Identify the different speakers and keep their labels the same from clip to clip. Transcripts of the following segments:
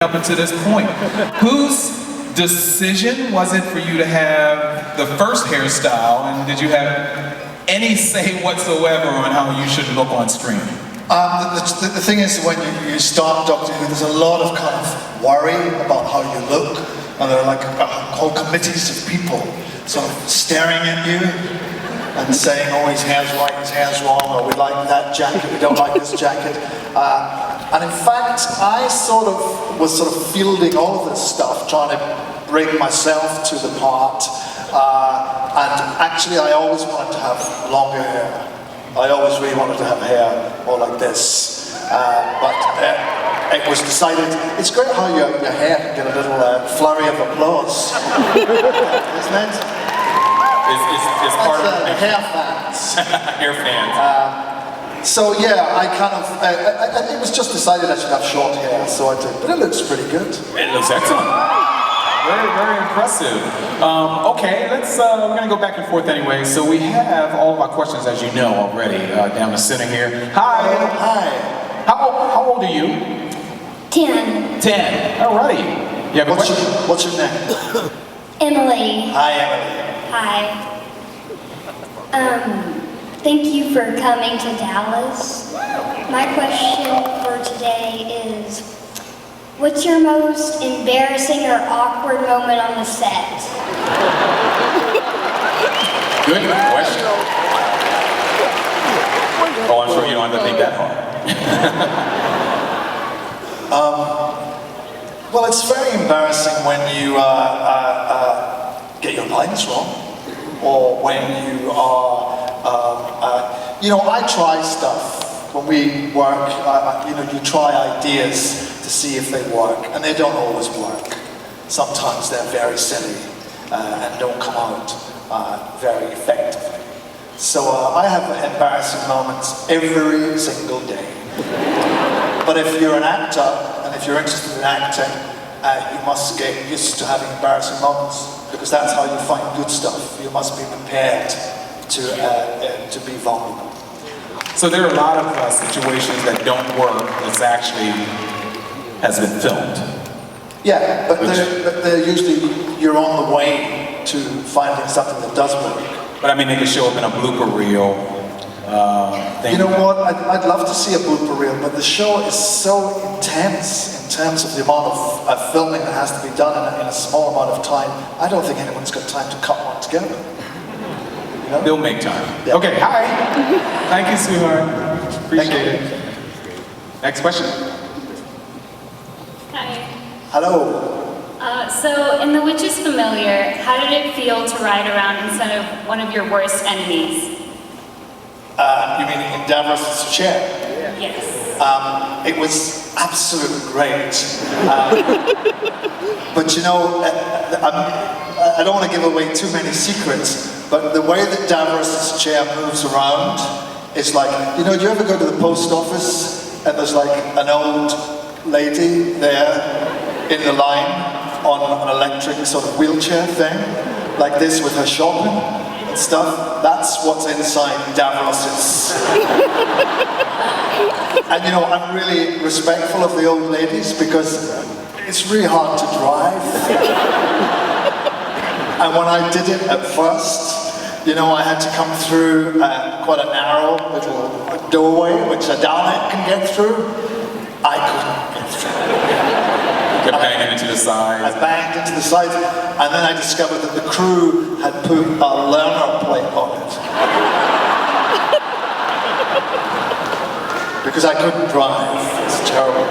Speaker 1: Up until this point. Whose decision was it for you to have the first hairstyle, and did you have any say whatsoever on how you should look on screen?
Speaker 2: The thing is, when you start Doctor Who, there's a lot of kind of worry about how you look, and there are like whole committees of people sort of staring at you and saying, oh, his hair's right, his hair's wrong, or we like that jacket, we don't like this jacket. And in fact, I was sort of fielding all of this stuff, trying to bring myself to the part. And actually, I always wanted to have longer hair. I always really wanted to have hair more like this. But it was decided, it's great how your hair can get a little flurry of applause. Isn't it?
Speaker 1: It's part of
Speaker 2: the hair fans.
Speaker 1: Hair fans.
Speaker 2: So yeah, I kind of, it was just decided I should have short hair, so I did. But it looks pretty good.
Speaker 1: It looks excellent. Very, very impressive. Okay, we're gonna go back and forth anyway. So we have all of our questions, as you know already, down the center here. Hi.
Speaker 2: Hi.
Speaker 1: How old are you?
Speaker 3: 10.
Speaker 1: 10. Alrighty. You have a question?
Speaker 2: What's your name?
Speaker 3: Emily.
Speaker 2: Hi, Emily.
Speaker 3: Hi. Thank you for coming to Dallas. My question for today is, what's your most embarrassing or awkward moment on the set?
Speaker 1: Good question. Oh, I'm sure you don't have to think that hard.
Speaker 2: Well, it's very embarrassing when you get your lines wrong, or when you are, I try stuff. When we work, you try ideas to see if they work, and they don't always work. Sometimes they're very silly and don't come out very effectively. So I have embarrassing moments every single day. But if you're an actor, and if you're interested in acting, you must get used to having embarrassing moments, because that's how you find good stuff. You must be prepared to be vulnerable.
Speaker 1: So there are a lot of situations that don't work that's actually has been filmed.
Speaker 2: Yeah, but they're usually, you're on the way to finding something that does work.
Speaker 1: But I mean, they can show up in a blooper reel.
Speaker 2: You know what, I'd love to see a blooper reel, but the show is so intense in terms of the amount of filming that has to be done in a small amount of time. I don't think anyone's got time to cut one together. You know?
Speaker 1: They'll make time.
Speaker 2: Yeah.
Speaker 1: Okay, hi. Thank you, sweetheart. Appreciate it. Next question.
Speaker 4: Hi.
Speaker 2: Hello.
Speaker 4: So, in The Witch is Familiar, how did it feel to ride around in front of one of your worst enemies?
Speaker 2: You mean in Davros' chair?
Speaker 4: Yes.
Speaker 2: It was absolutely great. But you know, I don't want to give away too many secrets, but the way that Davros' chair moves around is like, do you ever go to the post office and there's like an old lady there in the line on an electric sort of wheelchair thing, like this with her shopping and stuff? That's what's inside Davros's. And I'm really respectful of the old ladies, because it's really hard to drive. And when I did it at first, I had to come through quite a narrow little doorway, which a Dalek can get through. I couldn't get through.
Speaker 1: You kept banging into the sides.
Speaker 2: I banged into the sides, and then I discovered that the crew had put a learner plate on it. Because I couldn't drive. It's terrible.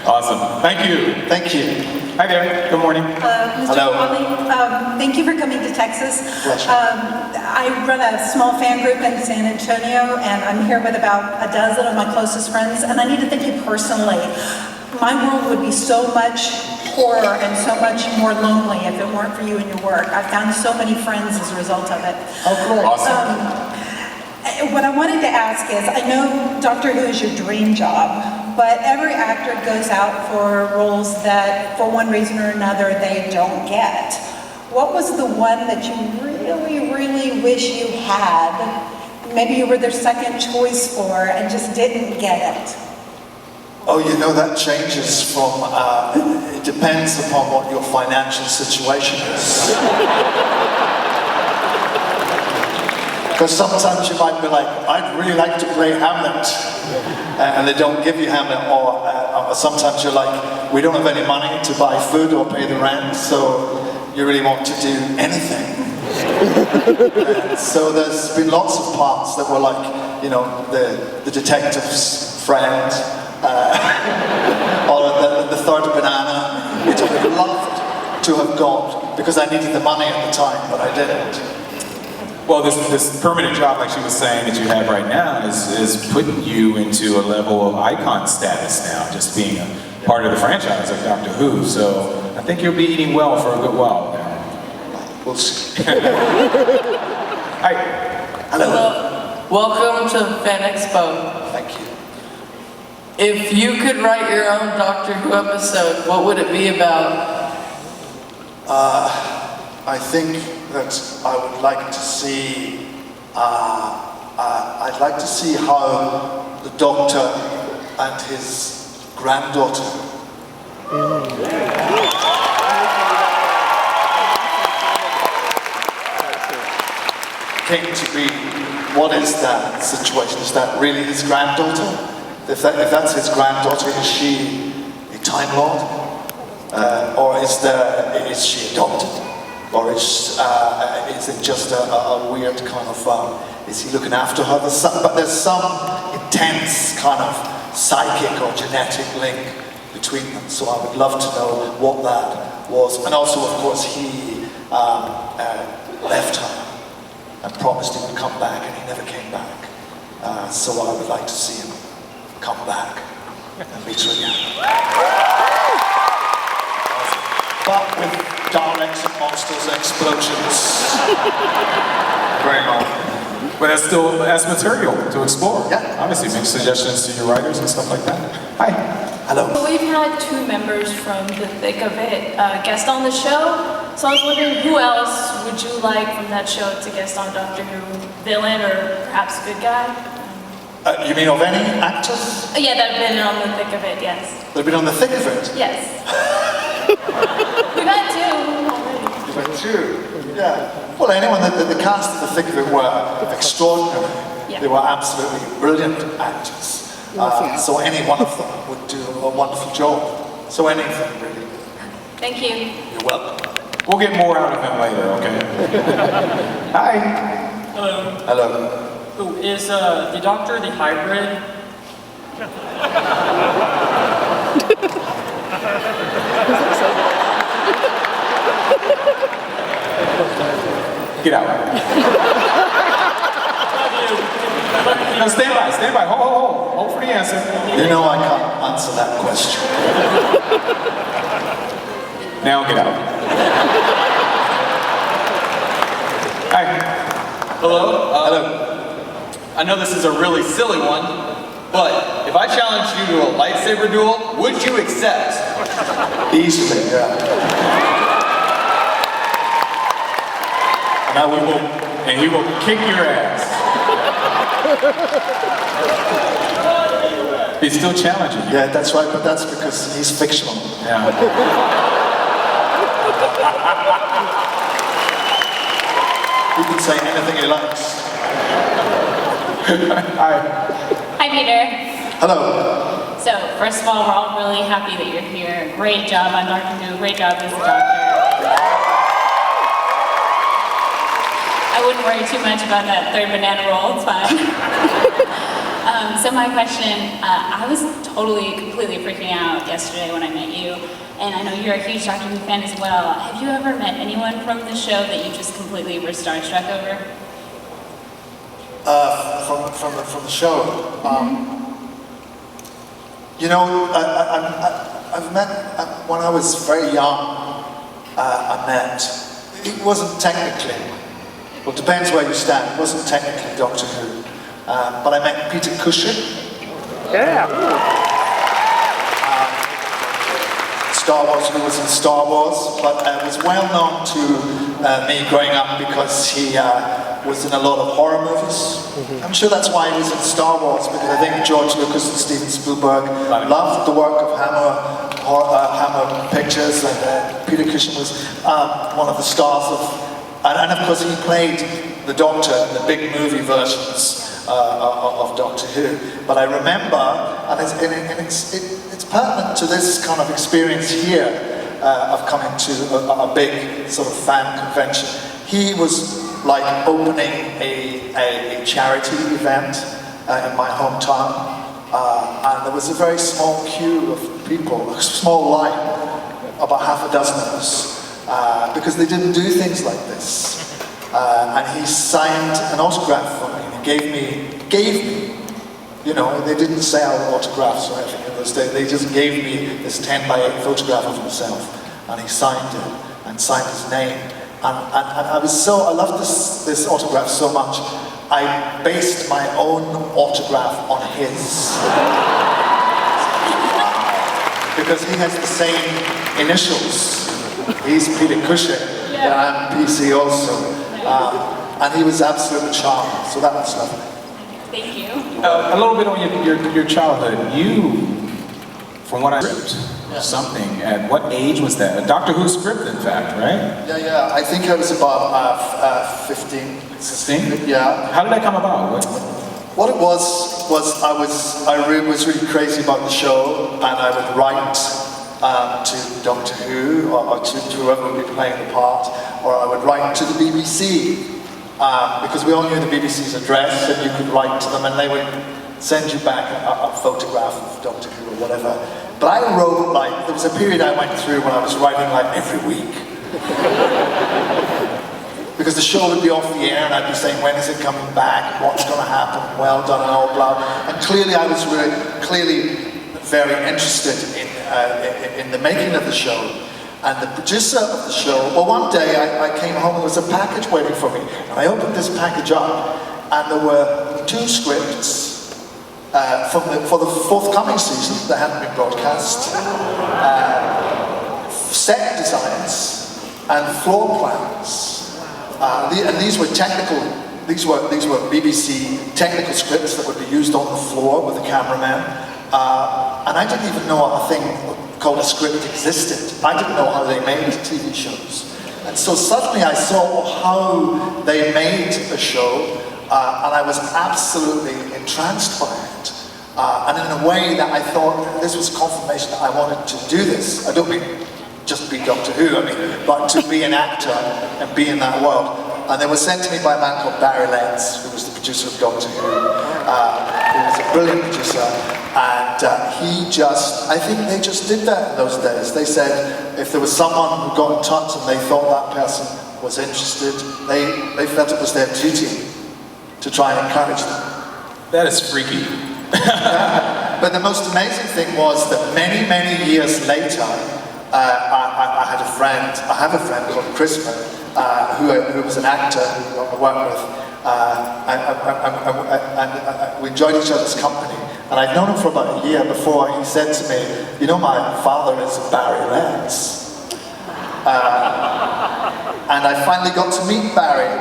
Speaker 1: Awesome. Thank you.
Speaker 2: Thank you.
Speaker 1: Hi there. Good morning.
Speaker 5: Mr.
Speaker 2: Hello.
Speaker 5: Capaldi, thank you for coming to Texas.
Speaker 2: Pleasure.
Speaker 5: I run a small fan group in San Antonio, and I'm here with about a dozen of my closest friends, and I need to thank you personally. My world would be so much poorer and so much more lonely if it weren't for you and your work. I've found so many friends as a result of it.
Speaker 2: Oh, great.
Speaker 1: Awesome.
Speaker 5: What I wanted to ask is, I know Doctor Who is your dream job, but every actor goes out for roles that, for one reason or another, they don't get. What was the one that you really, really wish you had? Maybe you were their second choice for and just didn't get it.
Speaker 2: Oh, you know, that changes from, it depends upon what your financial situation is. Because sometimes you might be like, I'd really like to play Hamlet, and they don't give you Hamlet, or sometimes you're like, we don't have any money to buy food or pay the rent, so you really want to do anything. So there's been lots of parts that were like, you know, the detective's friend, or the third banana, which I would loved to have got, because I needed the money at the time, but I didn't.
Speaker 1: Well, this permanent job, like she was saying, that you have right now is putting you into a level of icon status now, just being a part of the franchise of Doctor Who. So I think you'll be eating well for a good while now.
Speaker 2: We'll see.
Speaker 1: Hi.
Speaker 2: Hello.
Speaker 6: Welcome to Fan Expo.
Speaker 2: Thank you.
Speaker 6: If you could write your own Doctor Who episode, what would it be about?
Speaker 2: I think that I would like to see, I'd like to see how the Doctor and his granddaughter came to be. What is that situation? Is that really his granddaughter? If that's his granddaughter, is she a Time Lord? Or is she adopted? Or is it just a weird kind of, is he looking after her? There's some intense kind of psychic or genetic link between them, so I would love to know what that was. And also, of course, he left her and promised he would come back, and he never came back. So I would like to see him come back and meet her again. But with Daleks and monsters and explosions.
Speaker 1: Very well. But that's material to explore.
Speaker 2: Yeah.
Speaker 1: Obviously, make suggestions to your writers and stuff like that. Hi.
Speaker 2: Hello.
Speaker 7: We've had 2 members from The Thick of It guest on the show, so I was wondering who else would you like from that show to guest on Doctor Who? Villain or perhaps good guy?
Speaker 2: You mean of any actors?
Speaker 7: Yeah, that have been on The Thick of It, yes.
Speaker 2: They've been on the thick of it?
Speaker 7: Yes. We've had 2 already.
Speaker 2: You've had 2? Yeah. Well, anyone, the cast of the thick of it were extraordinary.
Speaker 7: Yeah.
Speaker 2: They were absolutely brilliant actors. So any one of them would do a wonderful job. So anything, really.
Speaker 7: Thank you.
Speaker 2: You're welcome.
Speaker 1: We'll get more out of him later, okay? Hi.
Speaker 8: Hello.
Speaker 2: Hello.
Speaker 8: Oh, is the Doctor the hybrid?
Speaker 1: Get out. No, stand by. Hold for the answer.
Speaker 2: You know I can't answer that question.
Speaker 1: Now get out. Hi.
Speaker 8: Hello?
Speaker 2: Hello.
Speaker 8: I know this is a really silly one, but if I challenged you to a lightsaber duel, would you accept?
Speaker 2: Easily, yeah.
Speaker 1: And he will kick your ass. He's still challenging you.
Speaker 2: Yeah, that's right, but that's because he's fictional.
Speaker 1: Yeah.
Speaker 2: He can say anything he likes.
Speaker 1: Hi.
Speaker 4: Hi, Peter.
Speaker 2: Hello.
Speaker 4: So, first of all, we're all really happy that you're here. Great job on Doctor Who. Great job as a doctor. I wouldn't worry too much about that 3rd banana roll. It's fine. So my question, I was completely freaking out yesterday when I met you, and I know you're a huge Doctor Who fan as well. Have you ever met anyone from the show that you just completely were starstruck over?
Speaker 2: From the show. You know, I've met, when I was very young, I met, it wasn't technically, well, it depends where you stand, it wasn't technically Doctor Who, but I met Peter Cushing.
Speaker 9: Yeah.
Speaker 2: Star Wars, who was in Star Wars, but was well known to me growing up because he was in a lot of horror movies. I'm sure that's why he was in Star Wars, because I think George Lucas and Steven Spielberg loved the work of Hammer Pictures, and Peter Cushing was one of the stars of, and of course he played the Doctor in the big movie versions of Doctor Who. But I remember, and it's pertinent to this kind of experience here of coming to a big sort of fan convention. He was like opening a charity event in my hometown, and there was a very small queue of people, a small line, about half a dozen of us, because they didn't do things like this. And he signed an autograph for me, and he gave me, you know, they didn't sell autographs or anything in those days, they just gave me this 10 by 8 photograph of himself, and he signed it, and signed his name. And I loved this autograph so much, I based my own autograph on his. Because he has the same initials. He's Peter Cushing, and I'm PC also. And he was absolutely charming, so that was lovely.
Speaker 4: Thank you.
Speaker 1: A little bit on your childhood. You, from what I read, something, at what age was that? A Doctor Who script, in fact, right?
Speaker 2: Yeah, I think I was about 15.
Speaker 1: 16?
Speaker 2: Yeah.
Speaker 1: How did that come about?
Speaker 2: What it was I was really crazy about the show, and I would write to Doctor Who, or to whoever would be playing the part, or I would write to the BBC, because we all knew the BBC's address, and you could write to them, and they would send you back a photograph of Doctor Who or whatever. But I wrote, like, there was a period I went through when I was writing like every week. Because the show would be off the air and I'd be saying, when is it coming back? What's going to happen? Well done and all blah. And clearly I was very interested in the making of the show. And the producer of the show, well, one day I came home and there was a package waiting for me. And I opened this package up and there were 2 scripts for the forthcoming season that hadn't been broadcast, set designs and floor plans, and these were BBC technical scripts that would be used on the floor with the cameraman, and I didn't even know a thing called a script existed. I didn't know how they made TV shows, and so suddenly I saw how they made a show. And I was absolutely entranced by it. And in a way that I thought this was confirmation that I wanted to do this. I don't mean just be Doctor Who, but to be an actor and be in that world. And they were sent to me by a man called Barry Letts, who was the producer of Doctor Who. He was a brilliant producer. And I think they just did that in those days. They said if there was someone who got in touch and they thought that person was interested, they felt it was their duty to try and encourage them.
Speaker 1: That is freaky.
Speaker 2: But the most amazing thing was that many, many years later, I have a friend called Chris, who was an actor who I worked with, and we enjoyed each other's company. And I'd known him for about a year before he said to me, you know, my father is Barry Letts. And I finally got to meet Barry.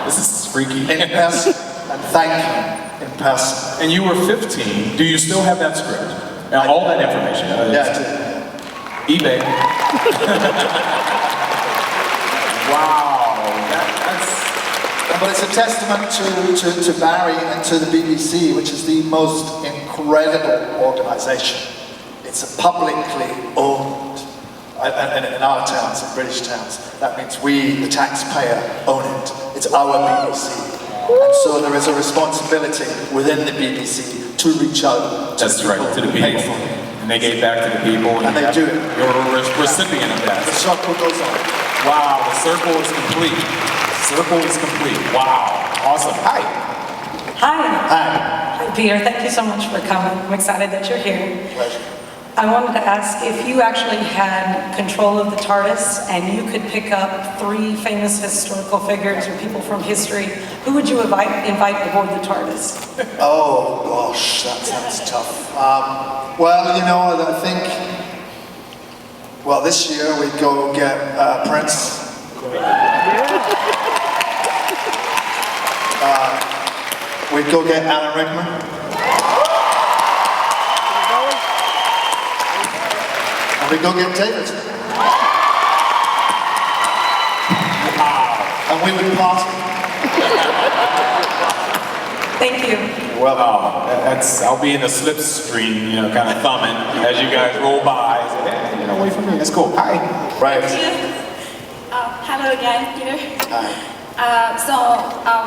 Speaker 1: This is freaky.
Speaker 2: In person, and thank him in person.
Speaker 1: And you were 15. Do you still have that script? And all that information?
Speaker 2: Yeah, I do.
Speaker 1: eBay. Wow.
Speaker 2: But it's a testament to Barry and to the BBC, which is the most incredible organisation. It's a publicly owned, and in our towns, in British towns, that means we, the taxpayer, own it. It's our BBC. And so there is a responsibility within the BBC to reach out to the people.
Speaker 1: And they gave back to the people.
Speaker 2: And they do it.
Speaker 1: You're a recipient of that.
Speaker 2: The circle goes on.
Speaker 1: Wow, the circle is complete. Circle is complete. Wow, awesome. Hi.
Speaker 9: Hi, Peter. Thank you so much for coming. I'm excited that you're here.
Speaker 2: Pleasure.
Speaker 9: I wanted to ask if you actually had control of the TARDIS and you could pick up 3 famous historical figures or people from history, who would you invite aboard the TARDIS?
Speaker 2: Oh gosh, that's tough. Well, you know, I think, this year we'd go get Prince. we'd go get Alan Rickman. And we'd go get David. And we would party.
Speaker 9: Thank you.
Speaker 1: Well, I'll be in the slipstream, kind of thumbing as you guys roll by. Say, hey, get away from me. That's cool. Hi.
Speaker 2: Right.
Speaker 10: Hello again, Peter.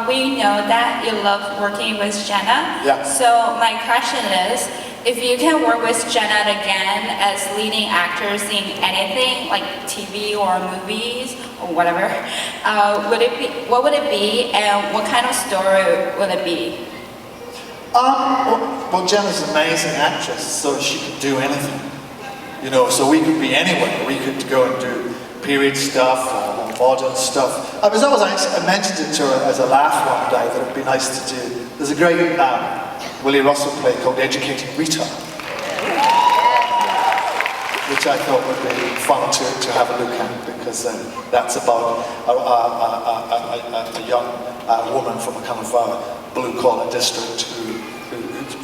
Speaker 10: We know that you love working with Jenna.
Speaker 2: Yeah.
Speaker 10: So my question is, if you can work with Jenna again as leading actors in anything like TV or movies or whatever, what would it be, and what kind of story would it be?
Speaker 2: Well, Jenna's an amazing actress, so she could do anything. So we could be anywhere. We could go and do period stuff or modern stuff. I mentioned it to her as a laugh one day that it'd be nice to do. There's a great Willie Russell play called Educating Rita, which I thought would be fun to have a look at, because that's about a young woman from a kind of blue-collar district who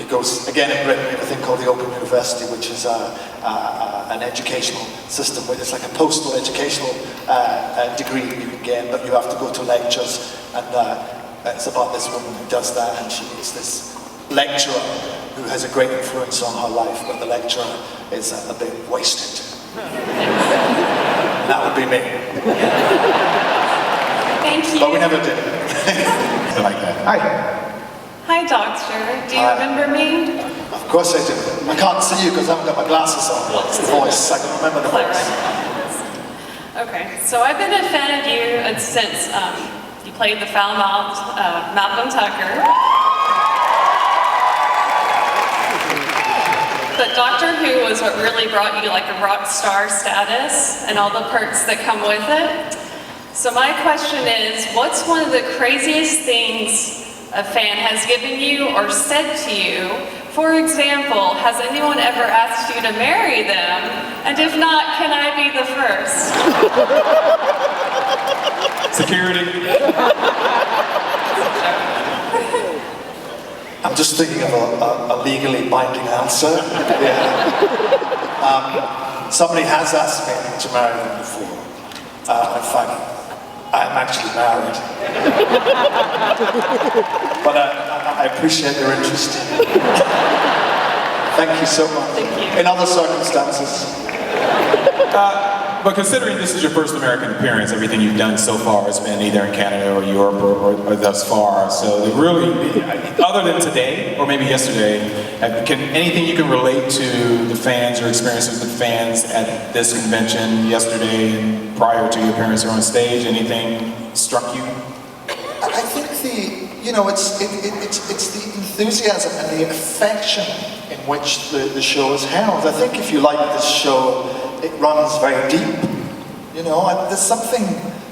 Speaker 2: goes, again in Britain, we have a thing called the Open University, which is an educational system where it's like a postal educational degree you can get, but you have to go to lectures, and it's about this woman who does that, and she meets this lecturer who has a great influence on her life, but the lecturer is a bit wasted. And that would be me.
Speaker 10: Thank you.
Speaker 2: But we never did.
Speaker 1: I like that. Hi.
Speaker 7: Hi, Doctor. Do you remember me?
Speaker 2: Of course I do. I can't see you because I haven't got my glasses on. It's the voice. I can remember the voice.
Speaker 7: Okay, so I've been a fan of you since you played the foul-mouthed Malcolm Tucker. But Doctor Who was what really brought you like a rock star status and all the perks that come with it. So my question is, what's one of the craziest things a fan has given you or said to you? For example, has anyone ever asked you to marry them? And if not, can I be the first?
Speaker 1: Security.
Speaker 2: I'm just thinking of a legally binding answer. Yeah. Somebody has asked me to marry them before. In fact, I'm actually married. But I appreciate your interest. Thank you so much.
Speaker 7: Thank you.
Speaker 2: In other circumstances.
Speaker 1: But considering this is your first American appearance, everything you've done so far has been either in Canada or Europe or thus far. So it really, other than today or maybe yesterday, anything you can relate to the fans or experiences with fans at this convention yesterday and prior to your appearance here on stage? Anything struck you?
Speaker 2: I think it's the enthusiasm and the affection in which the show is held. I think if you like this show, it runs very deep. There's something.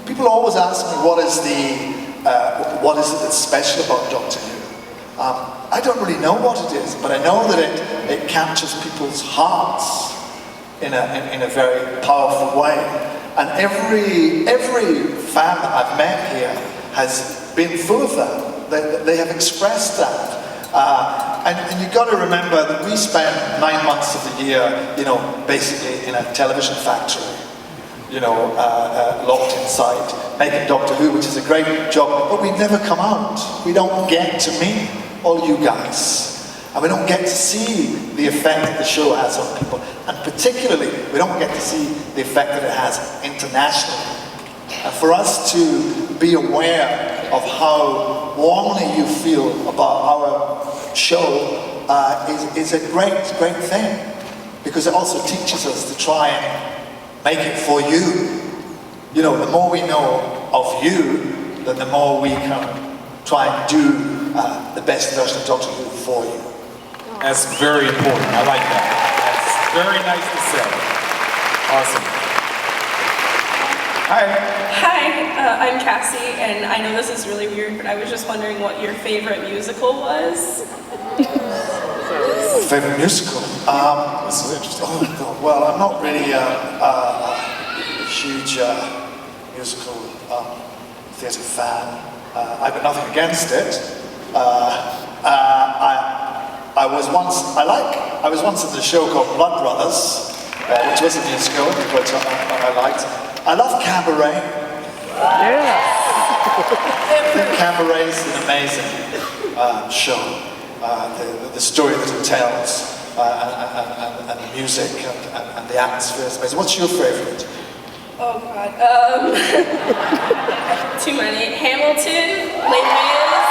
Speaker 2: People always ask me, what is it that's special about Doctor Who? I don't really know what it is, but I know that it captures people's hearts in a very powerful way. And every fan that I've met here has been full of that. They have expressed that. And you've got to remember that we spend 9 months of the year, basically in a television factory, locked inside, making Doctor Who, which is a great job, but we never come out. We don't get to meet all you guys. And we don't get to see the effect that the show has on people. And particularly, we don't get to see the effect that it has internationally. And for us to be aware of how warmly you feel about our show is a great thing, because it also teaches us to try and make it for you. The more we know of you, then the more we can try and do the best version of Doctor Who for you.
Speaker 1: That's very important. I like that. That's very nice to say. Awesome.
Speaker 7: Hi, I'm Cassie, and I know this is really weird, but I was just wondering what your favorite musical was.
Speaker 2: Favorite musical?
Speaker 1: This is interesting.
Speaker 2: Well, I'm not really a huge musical theatre fan. I've got nothing against it. I was once in the show called Blood Brothers, which was a musical, which I liked. I love Cabaret.
Speaker 11: Yes.
Speaker 2: I think Cabaret is an amazing show. The story that it tells, and the music, and the atmosphere is amazing. What's your favourite?
Speaker 12: Oh God. Too many. Hamilton, Les Mis.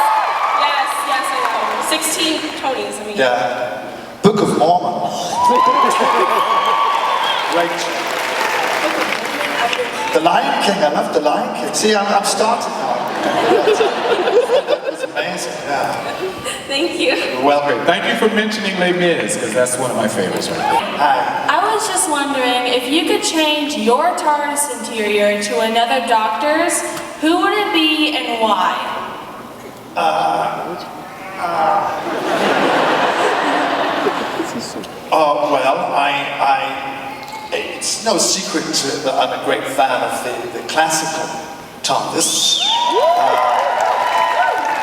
Speaker 12: Yes, I know. 16 Tonys. I mean.
Speaker 2: Yeah. Book of Mormon. Great. The Lion King. I love The Lion King. See, I'm starting now. It's amazing. Yeah.
Speaker 12: Thank you.
Speaker 2: You're welcome.
Speaker 1: Thank you for mentioning Les Mis, because that's one of my favorites right there.
Speaker 2: Hi.
Speaker 4: I was just wondering if you could change your TARDIS interior to another doctor's, who would it be and why?
Speaker 2: It's no secret that I'm a great fan of the classical TARDIS,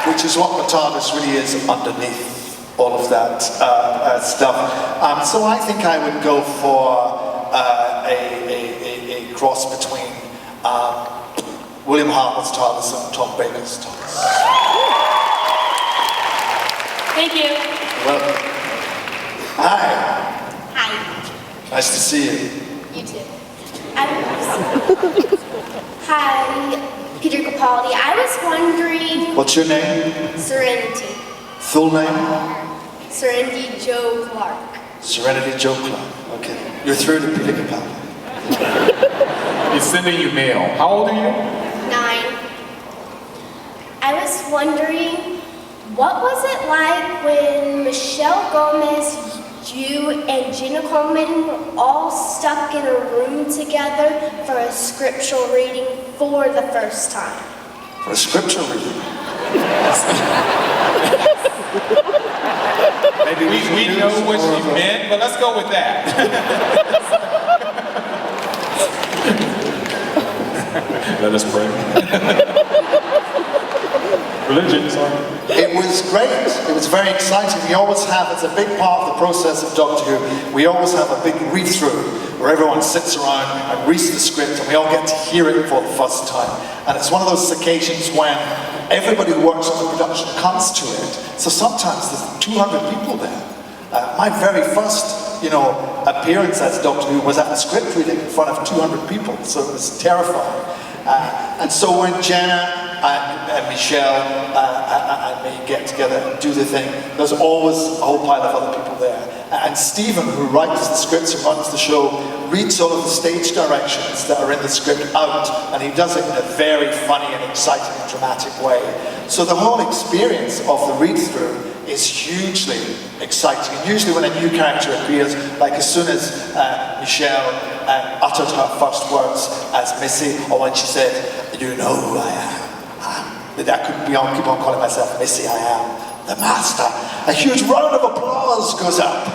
Speaker 2: which is what the TARDIS really is underneath all of that stuff. So I think I would go for a cross between William Hartnell's TARDIS and Tom Baker's TARDIS.
Speaker 4: Thank you.
Speaker 2: Welcome. Hi.
Speaker 3: Hi.
Speaker 2: Nice to see you.
Speaker 3: You too. Hi, Peter Capaldi. I was wondering...
Speaker 2: What's your name?
Speaker 3: Serenity.
Speaker 2: Full name?
Speaker 3: Serenity Joe Clark.
Speaker 2: Serenity Joe Clark. Okay. You're through to Peter Capaldi.
Speaker 1: He's sending you mail. How old are you?
Speaker 3: 9. I was wondering, what was it like when Michelle Gomez, you, and Gina Coleman were all stuck in a room together for a scriptural reading for the first time?
Speaker 2: For a scriptural reading?
Speaker 1: Maybe we know what she meant, but let's go with that. Let us pray. Religion, sorry.
Speaker 2: It was great. It was very exciting. We always have, it's a big part of the process of Doctor Who, we always have a big read-through where everyone sits around and reads the script and we all get to hear it for the first time. And it's one of those occasions when everybody who works on the production comes to it. So sometimes there's 200 people there. My very first appearance as Doctor Who was at a script reading in front of 200 people, so it was terrifying. And so when Jenna and Michelle and me get together and do the thing, there's always a whole pile of other people there. And Stephen, who writes the scripts and runs the show, reads all of the stage directions that are in the script out, and he does it in a very funny and exciting and dramatic way. So the whole experience of the read-through is hugely exciting. And usually when a new character appears, like as soon as Michelle uttered her first words as Missy, or when she said, "You know who I am," I couldn't keep on calling myself Missy, I am the master. A huge round of applause goes up,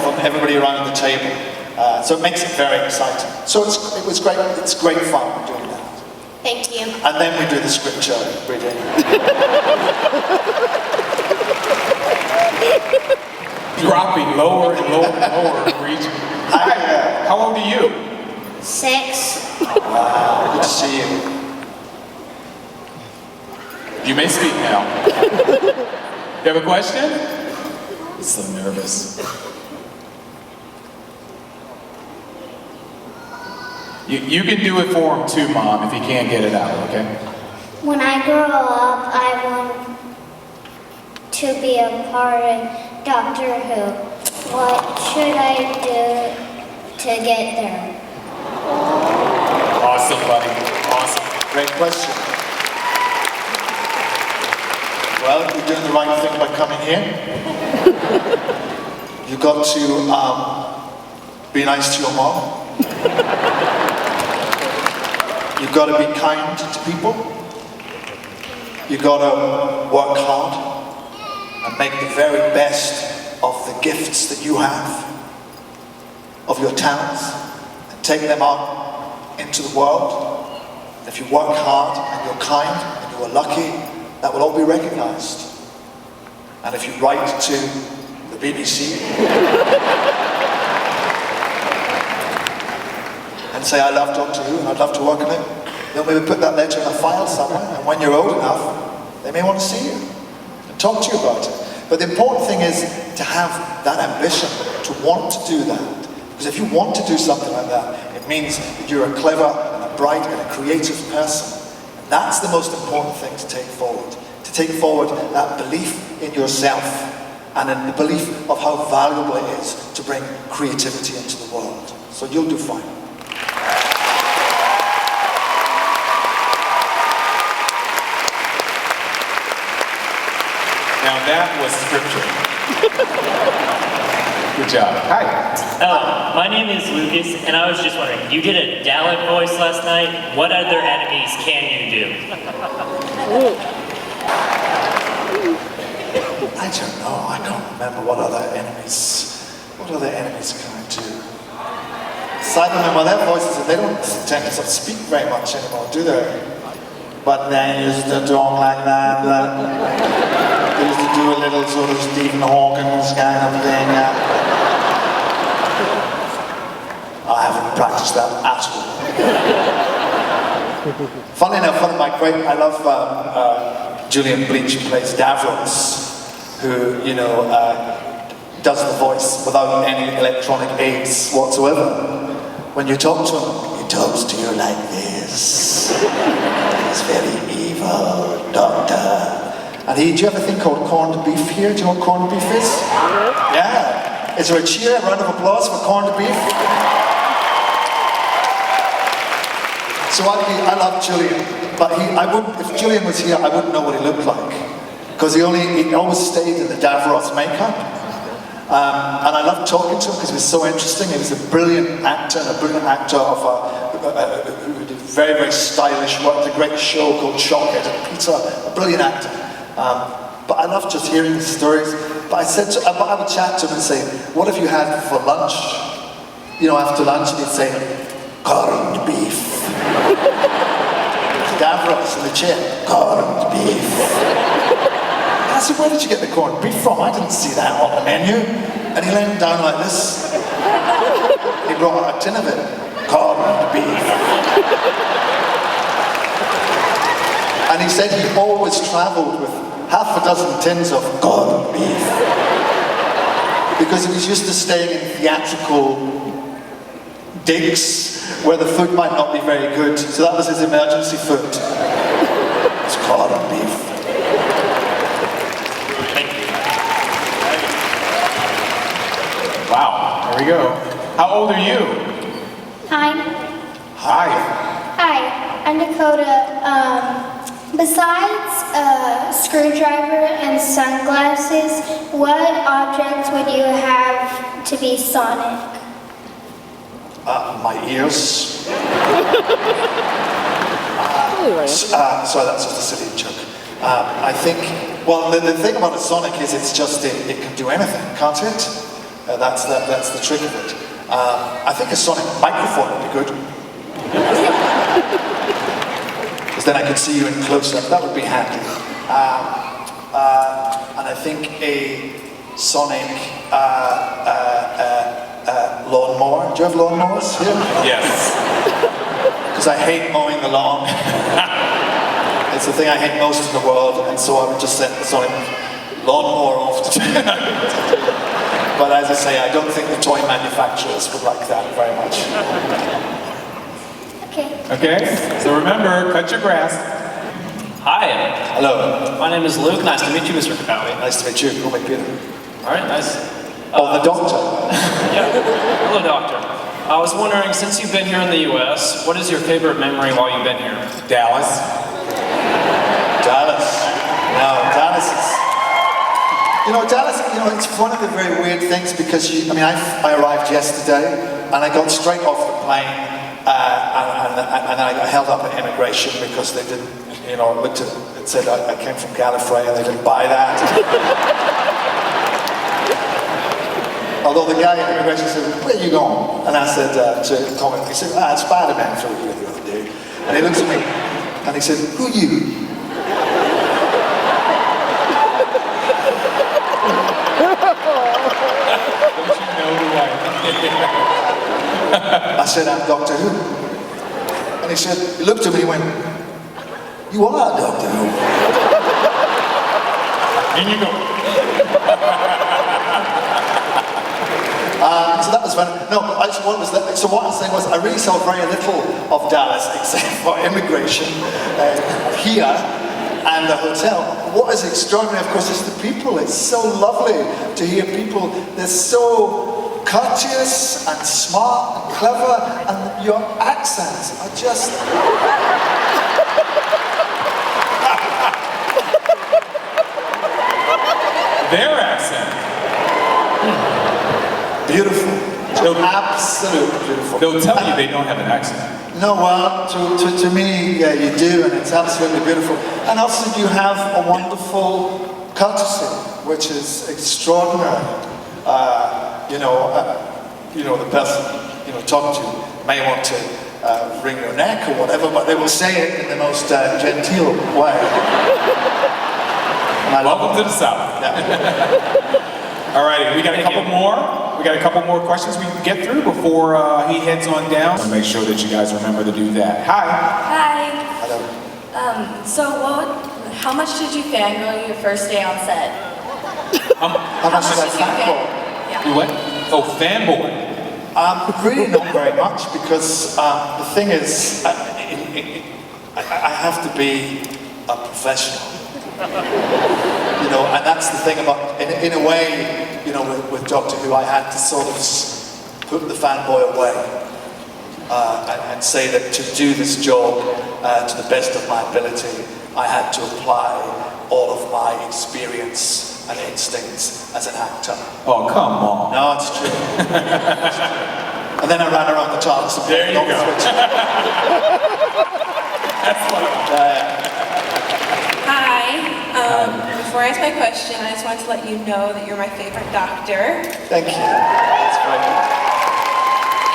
Speaker 2: from everybody around the table. So it makes it very exciting. So it was great. It's great fun doing that.
Speaker 3: Thank you.
Speaker 2: And then we do the scripture reading.
Speaker 1: Dropping lower and lower and lower for each. Hi, how old are you?
Speaker 3: 6.
Speaker 2: Wow, good to see you.
Speaker 1: You may speak now. You have a question? I'm so nervous. You can do it for him too, Mom, if he can't get it out, okay?
Speaker 3: When I grow up, I want to be a part of Doctor Who. What should I do to get there?
Speaker 1: Awesome, buddy. Awesome.
Speaker 2: Great question. Well, you're doing the right thing by coming here. You've got to be nice to your mom. You've got to be kind to people. You've got to work hard and make the very best of the gifts that you have, of your talents, take them out into the world. If you work hard and you're kind and who are lucky, that will all be recognised. And if you write to the BBC and say, I love Doctor Who and I'd love to work on it, they'll maybe put that letter in a file somewhere, and when you're old enough, they may want to see you and talk to you about it. But the important thing is to have that ambition, to want to do that. Because if you want to do something like that, it means that you're a clever and a bright and a creative person. And that's the most important thing to take forward. To take forward that belief in yourself and in the belief of how valuable it is to bring creativity into the world. So you'll do fine.
Speaker 1: Now that was scripture. Good job. Hi.
Speaker 11: My name is Lucas, and I was just wondering, you did a Dalek voice last night. What other enemies can you do?
Speaker 2: I don't know. I can't remember what other enemies can I do? Cybermen, well, their voices, they don't tend to sort of speak very much anymore, do they? But they used to talk like that. They used to do a little sort of Stephen Hawkins kind of thing. I haven't practiced that at all. Funnily enough, one of my great, I love Julian Bleach, who plays Davros, who, does the voice without any electronic aids whatsoever. When you talk to him, he talks to you like this. He's very evil, doctor. And do you have a thing called corned beef here? Do you know what corned beef is? Yeah. Is there a cheer, a round of applause for corned beef? So I love Julian, but if Julian was here, I wouldn't know what he looked like. Because he always stayed in the Davros makeup. And I loved talking to him because he was so interesting. He was a brilliant actor, who did very, very stylish work. Did a great show called Shockhead and Peter, a brilliant actor. But I loved just hearing his stories. But I would chat to him and say, what have you had for lunch? After lunch, and he'd say, corned beef. Davros in the chair, corned beef. I said, where did you get the corned beef from? I didn't see that on the menu. And he leaned down like this. He brought out a tin of it. Corned beef. And he said he always travelled with half a dozen tins of corned beef. Because he was used to staying in theatrical digs where the food might not be very good. So that was his emergency food. It's corned beef.
Speaker 1: Wow, there we go. How old are you?
Speaker 3: Hi.
Speaker 1: Hi.
Speaker 3: Hi, I'm Dakota. Besides a screwdriver and sunglasses, what objects would you have to be sonic?
Speaker 2: My ears. Sorry, that's just a silly joke. I think, well, the thing about a sonic is it can do anything, can't it? That's the trick of it. I think a sonic microphone would be good. Because then I could see you in close-up. That would be handy. And I think a sonic lawnmower. Do you have lawnmowers here?
Speaker 1: Yes.
Speaker 2: Because I hate mowing the lawn. It's the thing I hate most in the world, and so I would just send the sonic lawnmower off to do that. But as I say, I don't think the toy manufacturers would like that very much.
Speaker 1: Okay, so remember, cut your grass.
Speaker 13: Hi.
Speaker 2: Hello.
Speaker 13: My name is Luke. Nice to meet you, Mr. Capaldi.
Speaker 2: Nice to meet you. Call me Peter.
Speaker 13: All right, nice.
Speaker 2: The doctor.
Speaker 13: Yeah. Hello, doctor. I was wondering, since you've been here in the U.S., what is your favorite memory while you've been here?
Speaker 1: Dallas.
Speaker 2: Dallas. No, Dallas is... Dallas, it's one of the very weird things because I arrived yesterday and I got straight off the plane and I got held up at immigration because they didn't, looked at it said I came from Gallifrey and they didn't buy that. Although the guy at immigration said, where are you going? And I said to comment, he said, Spider-Man flew here the other day. And he looks at me and he said, who are you? I said, I'm Doctor Who. And he said, he looked at me and went, you are Doctor Who.
Speaker 1: In you go.
Speaker 2: So that was fun. No, so what I'm saying was I really saw very little of Dallas except for immigration here and the hotel. What is extraordinary, of course, is the people. It's so lovely to hear people. They're so courteous and smart and clever, and your accents are just...
Speaker 1: Their accent.
Speaker 2: Beautiful. Absolutely beautiful.
Speaker 1: They'll tell you they don't have an accent.
Speaker 2: No, well, to me, yeah, you do, and it's absolutely beautiful. And also you have a wonderful courtesy, which is extraordinary. The person, talking to you may want to wring your neck or whatever, but they will say it in the most genteel way.
Speaker 1: Welcome to the South.
Speaker 2: Yeah.
Speaker 1: All righty, we got a couple more. We got a couple more questions we can get through before he heads on down. So make sure that you guys remember to do that. Hi.
Speaker 14: Hi.
Speaker 2: Hello.
Speaker 14: How much did you fangirl your first day on set?
Speaker 2: How much did I fanboy?
Speaker 1: You what? Oh, fanboy.
Speaker 2: Really not very much, because the thing is, I have to be a professional. And that's the thing about, in a way, with Doctor Who, I had to sort of put the fanboy away and say that to do this job to the best of my ability, I had to apply all of my experience and instincts as an actor.
Speaker 1: Oh, come on.
Speaker 2: No, it's true. And then I ran around the TARDIS and
Speaker 1: there you go. That's funny.
Speaker 12: Hi. Before I ask my question, I just wanted to let you know that you're my favorite doctor.
Speaker 2: Thank you. That's great.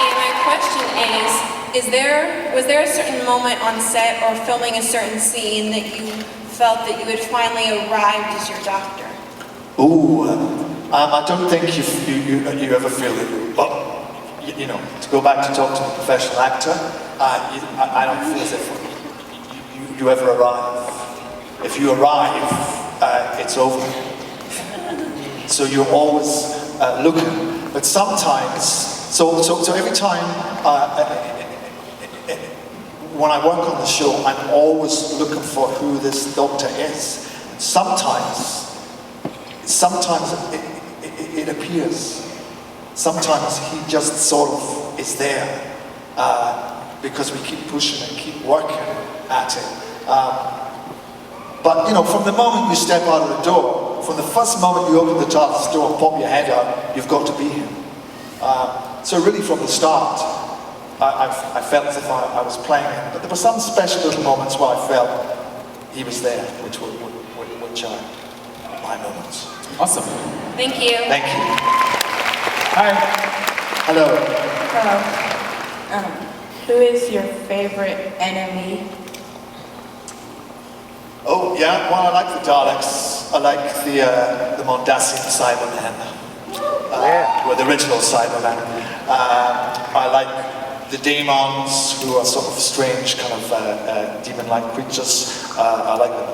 Speaker 12: And my question was there a certain moment on set or filming a certain scene that you felt that you had finally arrived as your doctor?
Speaker 2: Ooh, I don't think you ever feel that to go back to talk to a professional actor, I don't feel as if you ever arrive. If you arrive, it's over. So you're always looking, but sometimes, so every time when I work on the show, I'm always looking for who this doctor is. Sometimes it appears. Sometimes he just sort of is there because we keep pushing and keep working at it. But from the moment you step out of the door, from the first moment you open the TARDIS door and pop your head out, you've got to be him. So really from the start, I felt as if I was playing him. But there were some special little moments where I felt he was there, which are my moments.
Speaker 1: Awesome.
Speaker 12: Thank you.
Speaker 2: Thank you.
Speaker 1: Hi.
Speaker 2: Hello.
Speaker 14: Hello. Who is your favorite enemy?
Speaker 2: Oh, yeah, well, I like the Daleks. I like the Mondasian Cybermen. Were the original Cybermen. I like the demons, who are sort of strange, kind of demon-like creatures. I like them.